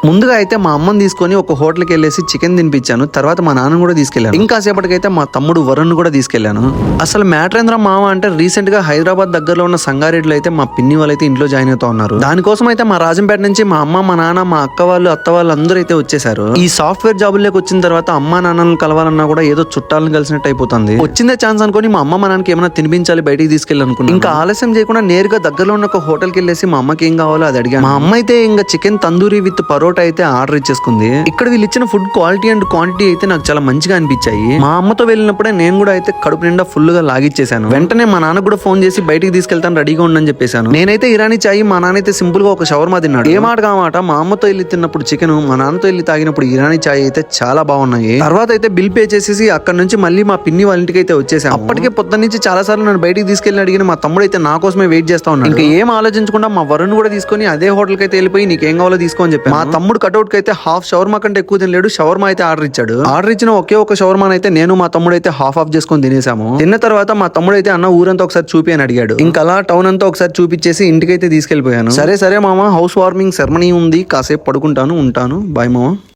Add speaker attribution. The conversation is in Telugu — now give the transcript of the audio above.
Speaker 1: ముందుగా అయితే మా అమ్మని తీసుకొని ఒక హోటల్కి వెళ్ళేసి చికెన్ తినిపించాను. తర్వాత మా నాన్న కూడా తీసుకెళ్లాను. ఇంకా సేపటికైతే మా తమ్ముడు వరుణ్ కూడా తీసుకెళ్లాను. అసలు మ్యాటరేంద్ర మామ అంటే రీసెంట్ గా హైదరాబాద్ దగ్గరలో ఉన్న సంగారెడ్డిలో అయితే మా పిన్ని వాళ్ళు అయితే ఇంట్లో జాయిన్ అవుతా ఉన్నారు. దానికోసం అయితే మా రాజంపేట నుంచి మా అమ్మ, మా నాన్న, మా అక్క వాళ్ళు, అత్త వాళ్ళు అందరూ అయితే వచ్చేసారు. ఈ సాఫ్ట్వేర్ జాబుల్లోకి వచ్చిన తర్వాత అమ్మా నాన్నలను కలవాలన్నా కూడా ఏదో చుట్టాలను కలిసినట్టు అయిపోతుంది. వచ్చిందే ఛాన్స్ అనుకుని మా అమ్మ మా నాన్నకి ఏమైనా తినిపించాలి, బయటికి తీసుకెళ్ళాలనుకున్నాను. ఇంకా ఆలస్యం చేయకుండా నేరుగా దగ్గరలో ఉన్న ఒక హోటల్కి వెళ్ళేసి మా అమ్మకి ఏం కావాలో అది అడిగాను. మా అమ్మ అయితే ఇంకా చికెన్ తందూరి విత్ పరోటా అయితే ఆర్డర్ ఇచ్చేసుకుంది. ఇక్కడ వీళ్ళు ఇచ్చిన ఫుడ్ క్వాలిటీ అండ్ క్వాంటిటీ అయితే నాకు చాలా మంచిగా అనిపించాయి. మా అమ్మతో వెళ్ళినప్పుడే నేను కూడా అయితే కడుపు నిండా ఫుల్ గా లాగిచ్చేసాను. వెంటనే మా నాన్న కూడా ఫోన్ చేసి బయటికి తీసుకెళ్తాను, రెడీగా ఉండని చెప్పేశాను. నేనైతే ఇరానీ చాయ్, మా నాన్న అయితే సింపుల్ గా ఒక షవర్మా తిన్నాడు. ఏ మాట కామాట మా అమ్మతో వెళ్ళి తిన్నప్పుడు చికెన్, మా నాన్నతో వెళ్ళి తాగినప్పుడు ఇరానీ చాయ్ అయితే చాలా బాగున్నాయి. తర్వాత అయితే బిల్ పే చేసేసి అక్కడ నుంచి మళ్ళీ మా పిన్ని వాళ్ళ ఇంటికి అయితే వచ్చేసాను. అప్పటికే పొద్దున్న నుంచి చాలా సార్లు నన్ను బయటికి తీసుకెళ్ళి అడిగిన మా తమ్ముడు అయితే నా కోసమే వెయిట్ చేస్తా ఉన్నాడు. ఇంకా ఏం ఆలోచించకుండా మా వరుణ్ కూడా తీసుకొని అదే హోటల్ కి అయితే వెళ్ళిపోయి నీకేం కావాలో తీసుకోని చెప్పాను. మా తమ్ముడు కట్అవుట్ కి అయితే హాఫ్ షవర్మా కంటే ఎక్కువ తినలేడు. షవర్మా అయితే ఆర్డర్ ఇచ్చాడు. ఆర్డర్ ఇచ్చిన ఒకే ఒక షవర్మా అయితే నేను మా తమ్ముడు అయితే హాఫ్ చేసుకొని తినేసాము. తిన్న తర్వాత మా తమ్ముడు అయితే అన్న ఊరంతా ఒకసారి చూపి అని అడిగాడు. ఇంకా అలా టౌన్ అంతా ఒకసారి చూపించేసి ఇంటికైతే తీసుకెళ్లిపోయాను. సరే మామ, హౌస్ వార్మింగ్ సెరమనీ ఉంది, కాసేపు పడుకుంటాను, ఉంటాను, బాయ్ మామ.